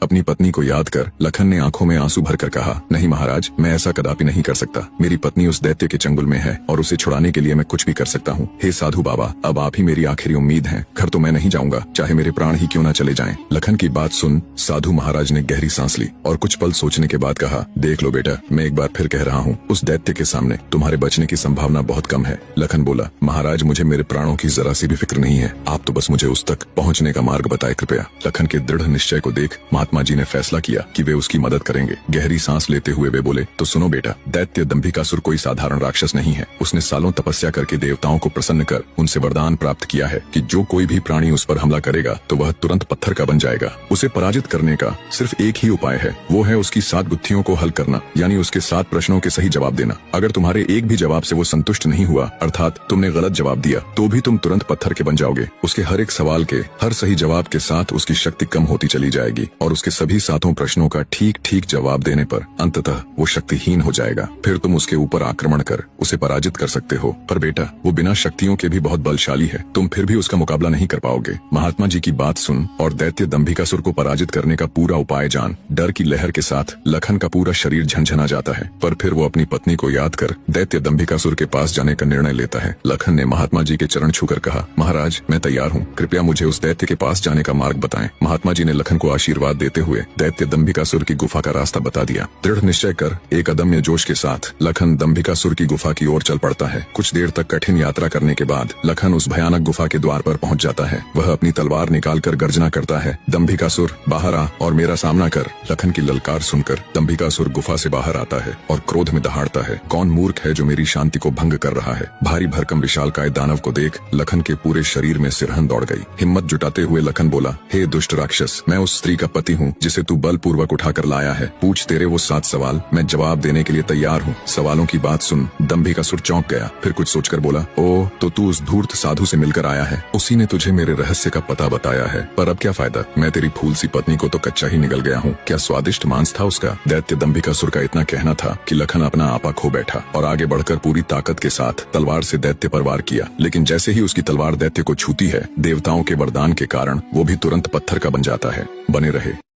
अपनी पत्नी को याद कर लखन ने आंखों में आंसू भरकर कहा, नहीं महाराज, मैं ऐसा कदापि नहीं कर सकता। मेरी पत्नी उस दैत्य के चंगुल में है और उसे छुड़ाने के लिए मैं कुछ भी कर सकता हूँ। हे साधु बाबा, अब आप ही मेरी आखिरी उम्मीद हैं। घर तो मैं नहीं जाऊंगा, चाहे मेरे प्राण ही क्यों न चले जाएं। लखन की बात सुन साधु महाराज ने गहरी सांस ली और कुछ पल सोचने के बाद कहा, देख लो बेटा, मैं एक बार फिर कह रहा हूँ, उस दैत्य के सामने तुम्हारे बचने की संभावना बहुत कम है। लखन बोला, महाराज, मुझे मेरे प्राणों की जरा सी भी फिक्र नहीं है, आप तो बस मुझे उस तक पहुँचने का मार्ग बताए कृपया। लखन के दृढ़ निश्चय को देख महात्मा जी ने फैसला किया कि वे उसकी मदद करेंगे। गहरी सांस लेते हुए वे बोले, तो सुनो बेटा, दैत्य दंभिकासुर कोई साधारण राक्षस नहीं है। उसने सालों तपस्या करके देवताओं को प्रसन्न कर उनसे वरदान प्राप्त किया है कि जो कोई भी प्राणी उस पर हमला करेगा तो वह तुरंत पत्थर का बन जाएगा। उसे पराजित करने का सिर्फ एक ही उपाय है, वो है उसकी 7 गुत्थियों को हल करना, यानी उसके 7 प्रश्नों के सही जवाब देना। अगर तुम्हारे एक भी जवाब से वो संतुष्ट नहीं हुआ, अर्थात तुमने गलत जवाब दिया, तो भी तुम तुरंत पत्थर के बन जाओगे। उसके हर एक सवाल के हर सही जवाब के साथ उसकी शक्ति कम होती चली जाएगी और उसके सभी 7 प्रश्नों का ठीक ठीक जवाब देने पर अंततः वो शक्तिहीन हो जाएगा। फिर तुम उसके ऊपर आक्रमण कर उसे पराजित कर सकते हो, पर बेटा, वो बिना शक्तियों के भी बहुत बलशाली है, तुम फिर भी उसका मुकाबला नहीं कर पाओगे। महात्मा जी की बात सुन और दैत्य दंभिकासुर को पराजित करने का पूरा उपाय जान। डर की लहर के साथ लखन का पूरा शरीर झंझना जाता है, पर फिर वो अपनी पत्नी को याद कर दैत्य दंभिकासुर के पास जाने का निर्णय लेता है। लखन ने महात्मा जी के चरण छूकर कहा, महाराज, मैं तैयार हूँ, कृपया मुझे उस दैत्य के पास जाने का मार्ग बताएं। महात्मा जी ने लखन को आशीर्वाद देते हुए दैत्य दंभिकासुर की गुफा का रास्ता बता दिया। दृढ़ निश्चय कर एक अदम्य जोश के साथ लखन दंभिकासुर की गुफा की ओर चल पड़ता है। कुछ देर तक कठिन यात्रा करने के बाद लखन उस भयानक गुफा के द्वार पर पहुंच जाता है। वह अपनी तलवार निकालकर गर्जना करता है, दंभिकासुर बाहर आ और मेरा सामना कर। लखन की ललकार सुनकर दंभिकासुर गुफा से बाहर आता है और क्रोध में दहाड़ता है, कौन मूर्ख है जो मेरी शांति को भंग कर रहा है। भारी भरकम विशालकाय दानव को देख लखन के पूरे शरीर में सिरहन दौड़ गई। हिम्मत जुटाते हुए लखन बोला, हे दुष्ट राक्षस, मैं उस स्त्री का पति हूँ जिसे तू बलपूर्वक उठाकर लाया है। पूछ तेरे वो 7 सवाल, मैं जवाब देने के लिए तैयार हूँ। सवालों की बात सुन दंभिकासुर चौंक गया, फिर कुछ सोचकर बोला, ओ, तो तू उस धूर्त साधु से मिलकर आया है, उसी ने तुझे मेरे रहस्य का पता बताया है। पर अब क्या फायदा, मैं तेरी फूल सी पत्नी को तो कच्चा ही निगल गया हूँ। क्या स्वादिष्ट मांस था उसका। दैत्य दंभिकासुर का इतना कहना था कि लखन अपना आपा खो बैठा और आगे बढ़कर पूरी ताकत के साथ तलवार से दैत्य पर वार किया। लेकिन जैसे ही उसकी तलवार दैत्य को छूती है, देवताओं के वरदान के कारण वो भी तुरंत पत्थर का बन जाता है। बने रहे।